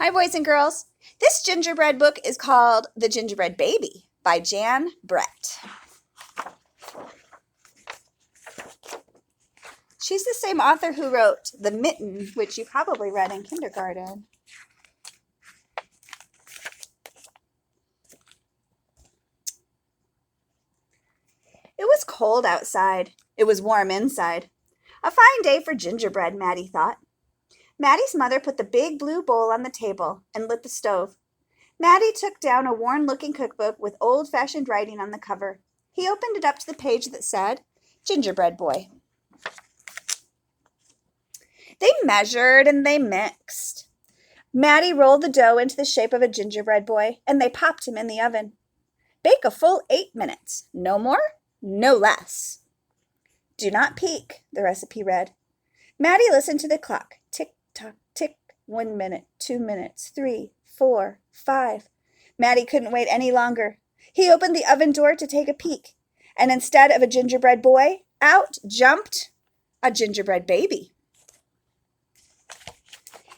Hi, boys and girls. This gingerbread book is called The Gingerbread Baby by Jan Brett. She's the same author who wrote The Mitten, which you probably read in kindergarten. It was cold outside. It was warm inside. A fine day for gingerbread, Maddie thought. Maddie's mother put the big blue bowl on the table and lit the stove. Maddie took down a worn-looking cookbook with old-fashioned writing on the cover. He opened it up to the page that said, Gingerbread Boy. They measured and they mixed. Maddie rolled the dough into the shape of a gingerbread boy, and they popped him in the oven. Bake a full 8 minutes. No more, no less. Do not peek, the recipe read. Maddie listened to the clock. Tick, tock, tick. 1 minute, 2 minutes, 3, 4, 5. Maddie couldn't wait any longer. He opened the oven door to take a peek, and instead of a gingerbread boy, out jumped a gingerbread baby.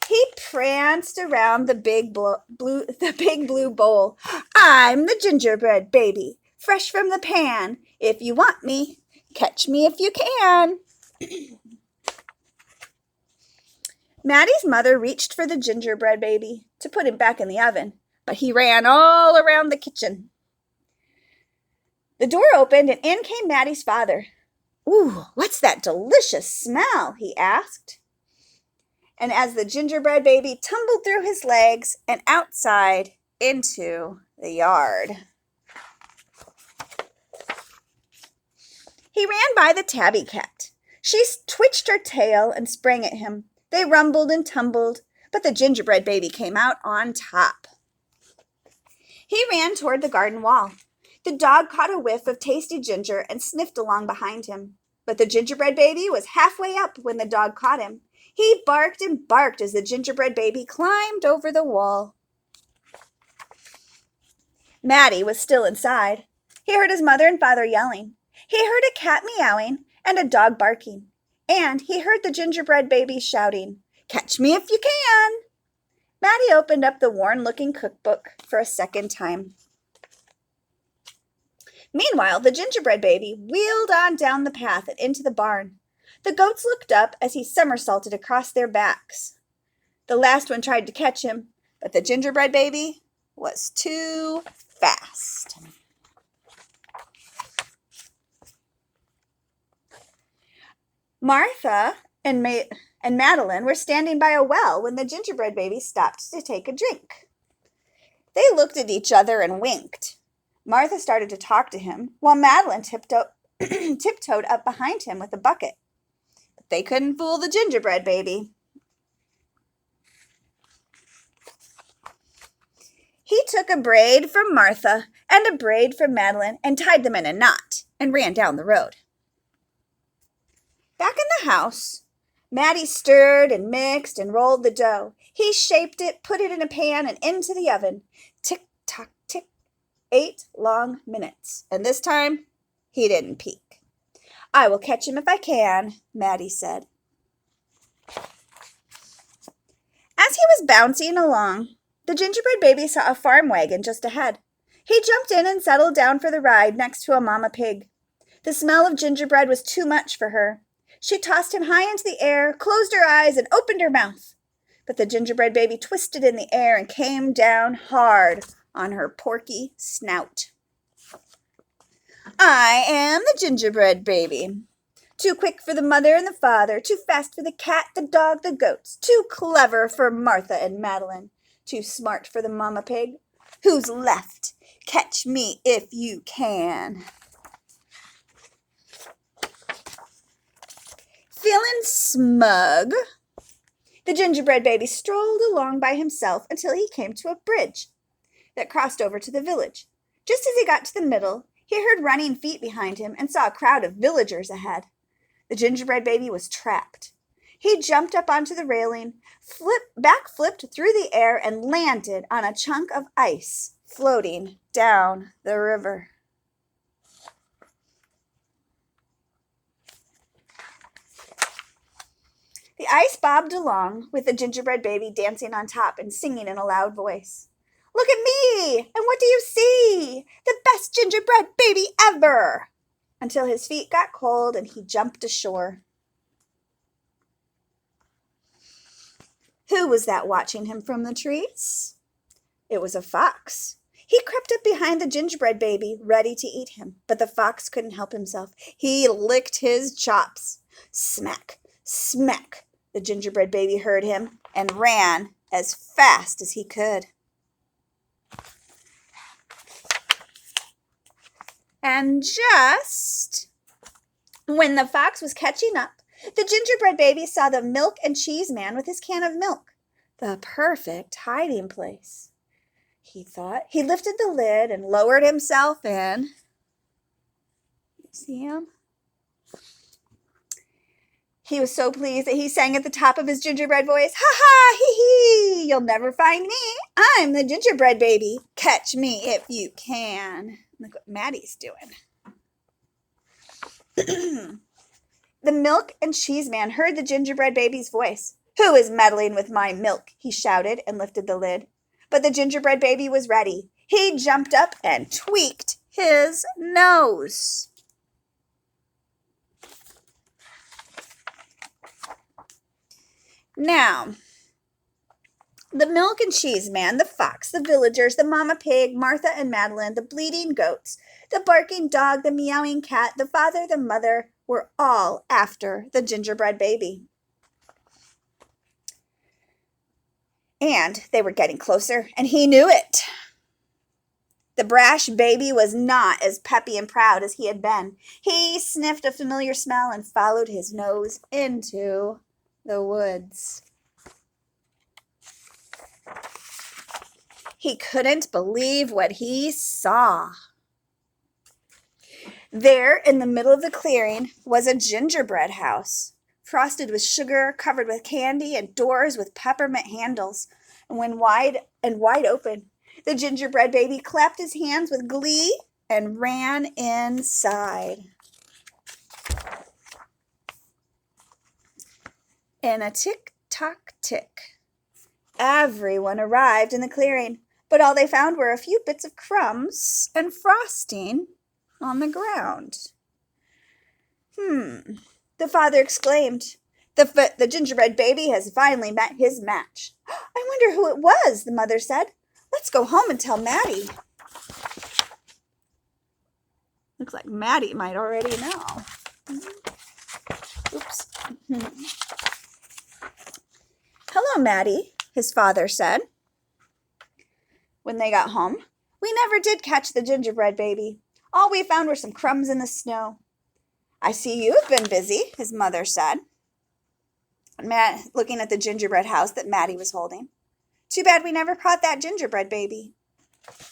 He pranced around the big blue bowl. I'm the gingerbread baby, fresh from the pan. If you want me, catch me if you can. Maddie's mother reached for the gingerbread baby to put him back in the oven, but he ran all around the kitchen. The door opened and in came Maddie's father. Ooh, what's that delicious smell? He asked. And as the gingerbread baby tumbled through his legs and outside into the yard. He ran by the tabby cat. She twitched her tail and sprang at him. They rumbled and tumbled, but the gingerbread baby came out on top. He ran toward the garden wall. The dog caught a whiff of tasty ginger and sniffed along behind him. But the gingerbread baby was halfway up when the dog caught him. He barked and barked as the gingerbread baby climbed over the wall. Maddie was still inside. He heard his mother and father yelling. He heard a cat meowing and a dog barking. And he heard the gingerbread baby shouting, Catch me if you can! Maddie opened up the worn-looking cookbook for a second time. Meanwhile, the gingerbread baby wheeled on down the path and into the barn. The goats looked up as he somersaulted across their backs. The last one tried to catch him, but the gingerbread baby was too fast. Martha and Madeline were standing by a well when the gingerbread baby stopped to take a drink. They looked at each other and winked. Martha started to talk to him, while Madeline tiptoed up behind him with a bucket. But they couldn't fool the gingerbread baby. He took a braid from Martha and a braid from Madeline and tied them in a knot and ran down the road. Back in the house, Maddie stirred and mixed and rolled the dough. He shaped it, put it in a pan, and into the oven. Tick, tock, tick. 8 long minutes. And this time, he didn't peek. I will catch him if I can, Maddie said. As he was bouncing along, the gingerbread baby saw a farm wagon just ahead. He jumped in and settled down for the ride next to a mama pig. The smell of gingerbread was too much for her. She tossed him high into the air, closed her eyes, and opened her mouth. But the gingerbread baby twisted in the air and came down hard on her porky snout. I am the gingerbread baby. Too quick for the mother and the father, too fast for the cat, the dog, the goats, too clever for Martha and Madeline, too smart for the mama pig. Who's left? Catch me if you can. Feeling smug, the gingerbread baby strolled along by himself until he came to a bridge that crossed over to the village. Just as he got to the middle, he heard running feet behind him and saw a crowd of villagers ahead. The gingerbread baby was trapped. He jumped up onto the railing, backflipped through the air, and landed on a chunk of ice floating down the river. The ice bobbed along, with the gingerbread baby dancing on top and singing in a loud voice. Look at me! And what do you see? The best gingerbread baby ever! Until his feet got cold and he jumped ashore. Who was that watching him from the trees? It was a fox. He crept up behind the gingerbread baby, ready to eat him, but the fox couldn't help himself. He licked his chops. Smack, smack. The gingerbread baby heard him and ran as fast as he could. And just when the fox was catching up, the gingerbread baby saw the milk and cheese man with his can of milk. The perfect hiding place, he thought. He lifted the lid and lowered himself in. You see him? He was so pleased that he sang at the top of his gingerbread voice, ha ha, hee hee, you'll never find me. I'm the gingerbread baby. Catch me if you can. Look what Maddie's doing. The milk and cheese man heard the gingerbread baby's voice. Who is meddling with my milk? He shouted and lifted the lid. But the gingerbread baby was ready. He jumped up and tweaked his nose. Now, the milk and cheese man, the fox, the villagers, the mama pig, Martha and Madeline, the bleating goats, the barking dog, the meowing cat, the father, the mother, were all after the gingerbread baby. And they were getting closer, and he knew it. The brash baby was not as peppy and proud as he had been. He sniffed a familiar smell and followed his nose into the woods. He couldn't believe what he saw. There, in the middle of the clearing, was a gingerbread house, frosted with sugar, covered with candy, and doors with peppermint handles. And when wide open, the gingerbread baby clapped his hands with glee and ran inside. In a tick-tock-tick, everyone arrived in the clearing, but all they found were a few bits of crumbs and frosting on the ground. The father exclaimed. The gingerbread baby has finally met his match. I wonder who it was, the mother said. Let's go home and tell Maddie. Looks like Maddie might already know. Oops. Hello, Maddie, his father said. When they got home, we never did catch the gingerbread baby. All we found were some crumbs in the snow. I see you've been busy, his mother said, looking at the gingerbread house that Maddie was holding. Too bad we never caught that gingerbread baby.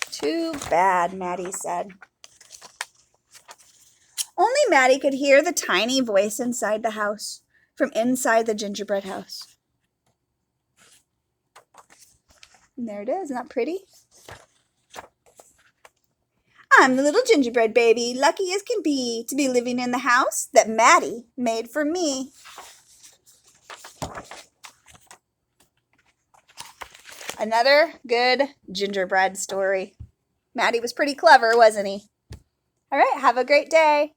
Too bad, Maddie said. Only Maddie could hear the tiny voice inside the house, from inside the gingerbread house. And there it is. Isn't that pretty? I'm the little gingerbread baby, lucky as can be to be living in the house that Maddie made for me. Another good gingerbread story. Maddie was pretty clever, wasn't he? All right, have a great day.